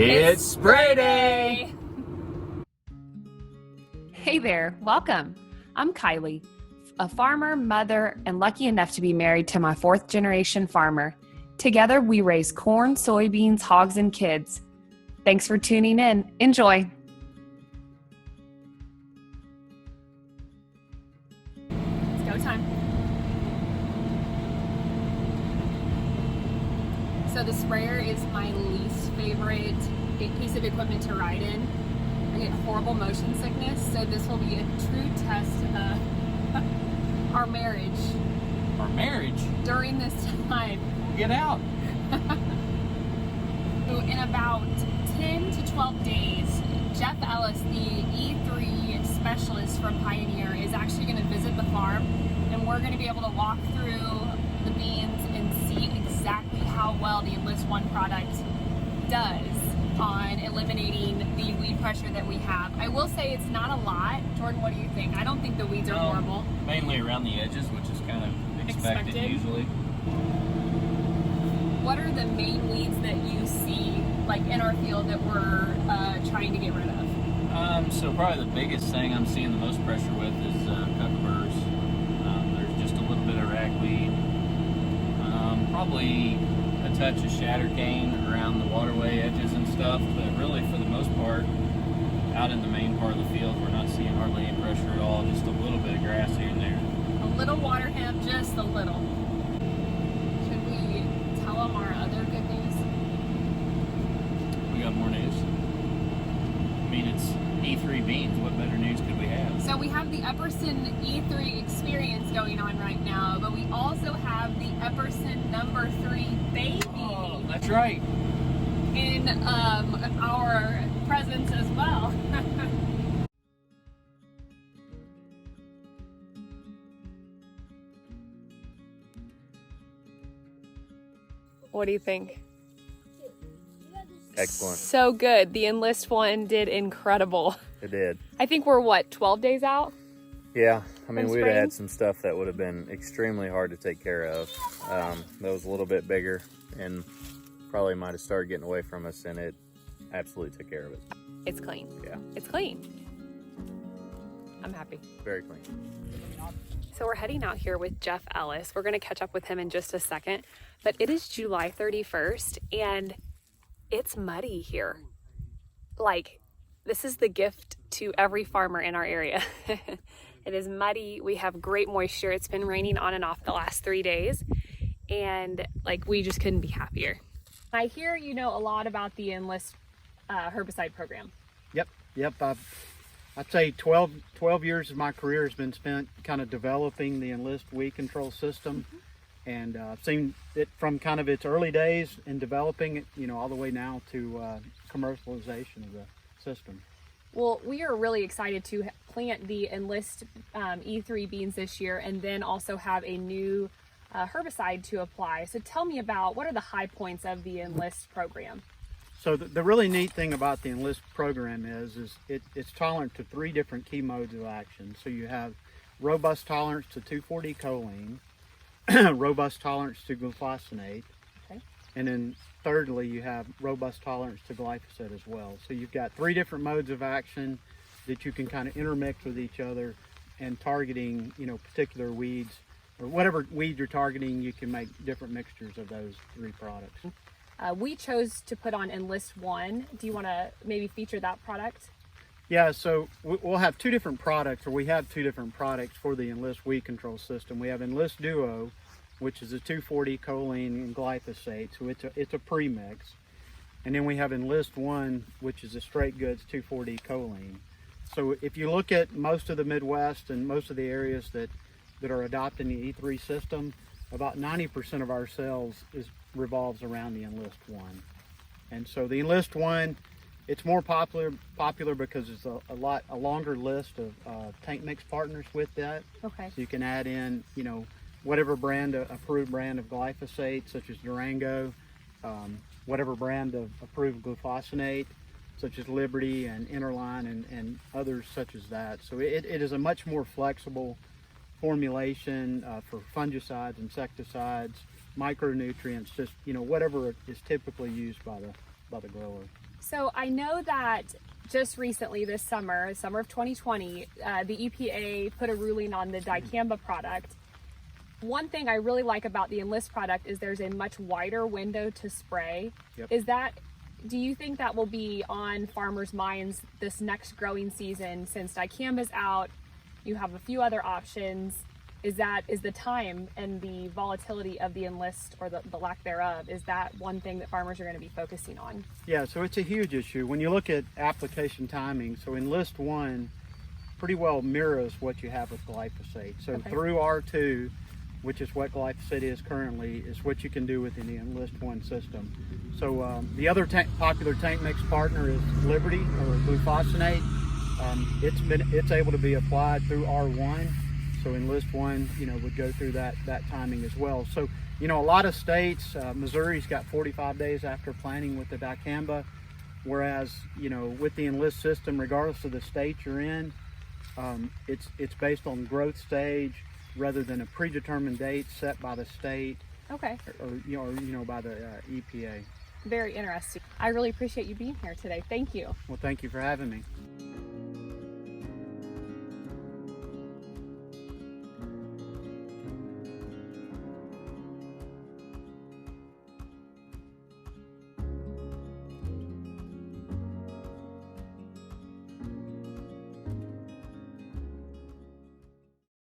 It's spray day! Hey there, welcome. I'm Kylie, a farmer, mother, and lucky enough to be married to my fourth generation farmer. Together, we raise corn, soybeans, hogs, and kids. Thanks for tuning in. Enjoy. It's go time. So the sprayer is my least favorite piece of equipment to ride in. I get horrible motion sickness, so this will be a true test of our marriage. Our marriage? During this time. Get out! So in about 10 to 12 days, Jeff Ellis, the E3 specialist from Pioneer, is actually going to visit the farm, and we're going to be able to walk through the beans and see exactly how well the Enlist One product does on eliminating the weed pressure that we have. I will say it's not a lot. Jordan, what do you think? I don't think the weeds are horrible. Mainly around the edges, which is kind of expected usually. What are the main weeds that you see, like in our field, that we're trying to get rid of? So probably the biggest thing I'm seeing the most pressure with is cucumbers. There's just a little bit of ragweed. Probably a touch of shatter cane around the waterway edges and stuff, but really for the most part, out in the main part of the field, we're not seeing hardly any pressure at all, just a little bit of grass here and there. A little water hemp, just a little. Should we tell them our other good news? We got more news. I mean, it's E3 beans. What better news could we have? So we have the Epperson E3 experience going on right now, but we also have the Epperson number 3 baby. Oh, that's right. In our presence as well. What do you think? Excellent. So good. The Enlist one did incredible. It did. I think we're, 12 days out? Yeah. I mean, From we'd spring? have had some stuff that would have been extremely hard to take care of. That was a little bit bigger and probably might have started getting away from us, and it absolutely took care of it. It's clean. Yeah. It's clean. I'm happy. Very clean. So we're heading out here with Jeff Ellis. We're going to catch up with him in just a second, but it is July 31st and it's muddy here. Like, this is the gift to every farmer in our area. It is muddy. We have great moisture. It's been raining on and off the last 3 days, and like, we just couldn't be happier. I hear you know a lot about the Enlist herbicide program. Yep. I'd say 12 years of my career has been spent kind of developing the Enlist weed control system. And I've seen it from kind of its early days in developing it, all the way now to commercialization of the system. Well, we are really excited to plant the Enlist E3 beans this year, and then also have a new herbicide to apply. So tell me about, what are the high points of the Enlist program? So the really neat thing about the Enlist program is it's tolerant to 3 different key modes of action. So you have robust tolerance to 2,4-choline, robust tolerance to glufosinate, okay, and then thirdly you have robust tolerance to glyphosate as well. So you've got 3 different modes of action that you can kind of intermix with each other, and targeting particular weeds, or whatever weed you're targeting, you can make different mixtures of those 3 products. We chose to put on Enlist One. Do you want to maybe feature that product? Yeah, so we'll have 2 different products, or we have 2 different products for the Enlist weed control system. We have Enlist Duo, which is a 2,4-choline and glyphosate, so it's a pre-mix. And then we have Enlist One, which is a straight goods 2,4-choline. So if you look at most of the Midwest and most of the areas that are adopting the E3 system, about 90% of our sales revolves around the Enlist One. And so the Enlist One, it's more popular because it's a longer list of tank mix partners with that. Okay. So you can add in, whatever approved brand of glyphosate, such as Durango, whatever brand of approved glufosinate, such as Liberty and Interline and others such as that. So it is a much more flexible formulation for fungicides, insecticides, micronutrients, just whatever is typically used by by the grower. So I know that just recently this summer of 2020, the EPA put a ruling on the dicamba product. One thing I really like about the Enlist product is there's a much wider window to spray. Yep. Do you think that will be on farmers' minds this next growing season? Since dicamba's out, you have a few other options. Is the time and the volatility of the Enlist, or the lack thereof, is that one thing that farmers are going to be focusing on? Yeah, so it's a huge issue. When you look at application timing, so Enlist 1 pretty well mirrors what you have with glyphosate. So Okay. through R2, which is what glyphosate is currently, is what you can do within the Enlist 1 system. So the other popular tank mix partner is Liberty, or glufosinate. It's able to be applied through R1. So Enlist 1, would go through that timing as well. So, a lot of states, Missouri's got 45 days after planting with the dicamba, whereas, with the Enlist system, regardless of the state you're in, it's based on growth stage rather than a predetermined date set by the state. Okay. Or by the EPA. Very interesting. I really appreciate you being here today. Thank you. Well, thank you for having me.